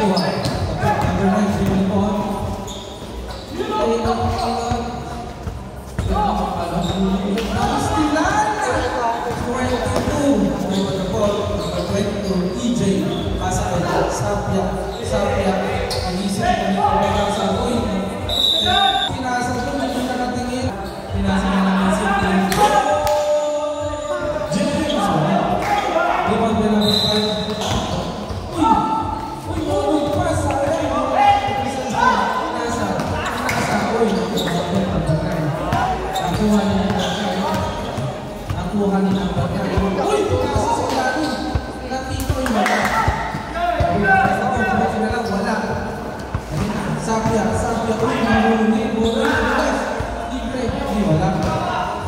nakuha. Number 9, dribble on. Pastilan! 22. Number 22, EJ. Pasa kay Sapia. Ang isip na nito na sa uy. Pinasa ko, hindi na natingin. Pinasa na namin si James. Rebound na namin 5. Uy, pasa. Pinasa. Uy, nakuha niya ng bagay. Nakuha niya ng bagay. Uy, pinasa sa lalo. Natito yung wala. Wala. Sapia. Uy, marunong. Libre. Wala.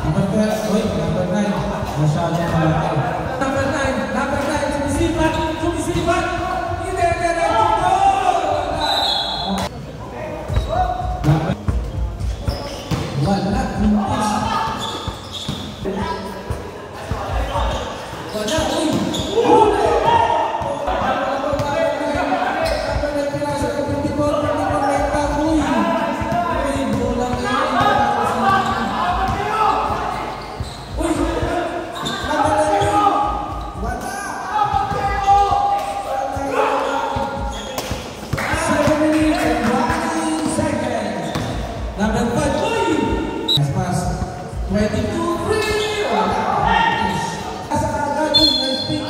Number 9. Masyadong malaki. Number 9. Sumisipat. Hindi. Wala. Number 5, nice pass. 22, 3. Asa agad yung nice pick.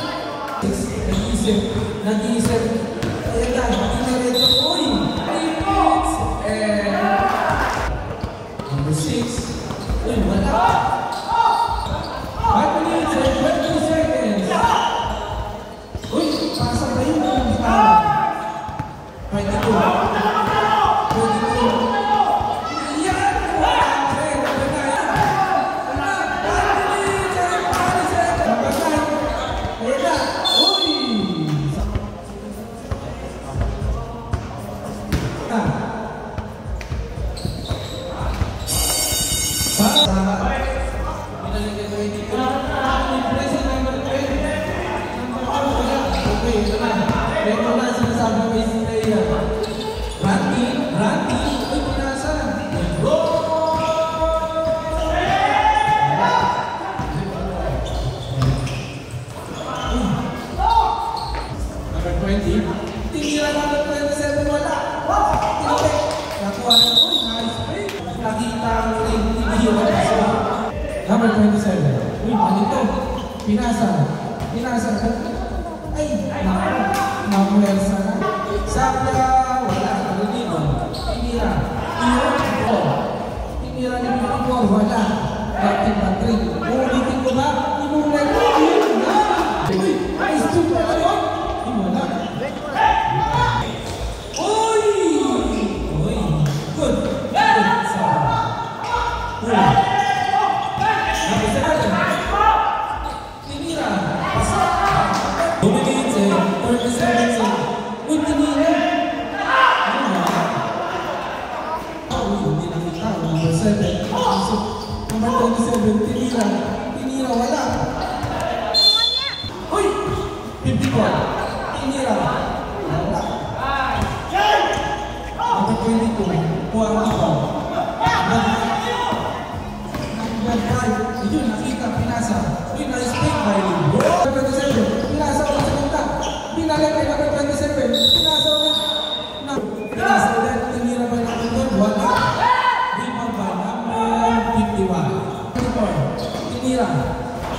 6, nag-iisip. Ayan na, nag-iisip. Uy! 3 points. Number 6. Uy, wala. 5 minutes and 20 seconds. Uy, pasa ba yun? 22. Tinira number 27, wala. Nakuha na po, nice play. Nakita ang ring, tinira na siya. Number 27. Uy, malito. Pinasa. Ay, namuelsa na. Sapia, wala. Tinira. Tinira ni Pinipor, wala. Dating Patrick. Ulitin ko ba? Inulan ko. Uy, nice to play. Wala. Number 27, tinira, wala. Uy! 54, tinira, wala. Number 22, kuha ang ito. Number 5, yun, nakita, pinasa. Uy, na-respect by you. Number 27, pinasa ulit sa punta. Pinalagay kay number 27, pinasa ulit. Pinasa ulit, tinira by number 1, wala. Rebound by number 51. Tinira.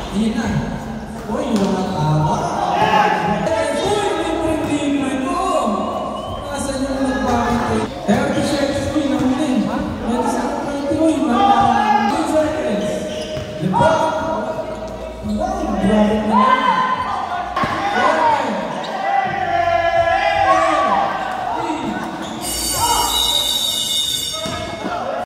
Iyan na. Uy, wala tawa. Uy, libre ko. Nasaan yung nagbakit ko? 30 seconds ko yung namunin. 20 seconds. Wow, grabe na.